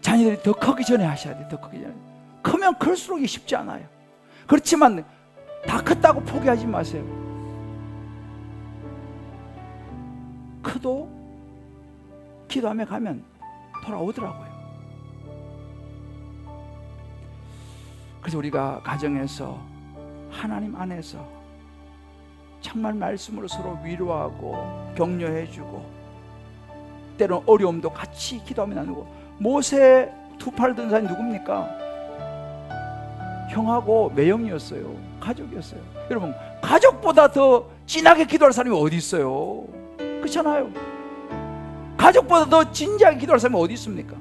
자녀들이 더 크기 전에 하셔야 돼요. 더 크기 전에. 크면 클수록 쉽지 않아요. 그렇지만 다 컸다고 포기하지 마세요. 크도 기도하며 가면 돌아오더라고요. 그래서 우리가 가정에서 하나님 안에서 정말 말씀으로 서로 위로하고 격려해주고 때로는 어려움도 같이 기도하며 나누고. 모세 두 팔 든 사람이 누굽니까? 형하고 매형이었어요. 가족이었어요. 여러분, 가족보다 더 진하게 기도할 사람이 어디 있어요? 그렇잖아요. 가족보다 더 진지하게 기도할 사람이 어디 있습니까?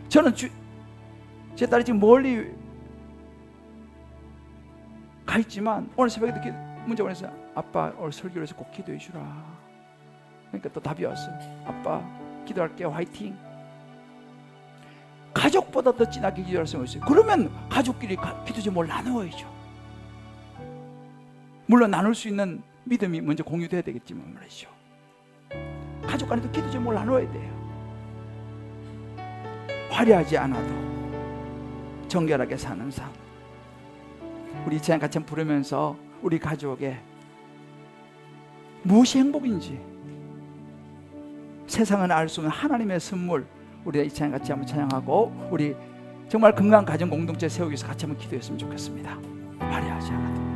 저는 제 딸이 지금 멀리 가 있지만 오늘 새벽에 이렇게 문자 보냈어요. 아빠 오늘 설교를 해서 꼭 기도해 주라. 그러니까 또 답이 왔어요. 아빠 기도할게요. 화이팅. 가족보다 더 진하게 기도할 사람이 있어요. 그러면 가족끼리 기도 제목을 나누어야죠. 물론 나눌 수 있는 믿음이 먼저 공유돼야 되겠지만 말이죠. 가족 간에도 기도 제목을 나눠야 돼요. 화려하지 않아도 정결하게 사는 삶. 우리 이 찬양 같이 부르면서 우리 가족의 무엇이 행복인지 세상은 알 수 없는 하나님의 선물, 우리가 이 찬양 같이 한번 찬양하고 우리 정말 건강한 가정 공동체 세우기 위해서 같이 한번 기도했으면 좋겠습니다. 화려하지 않아도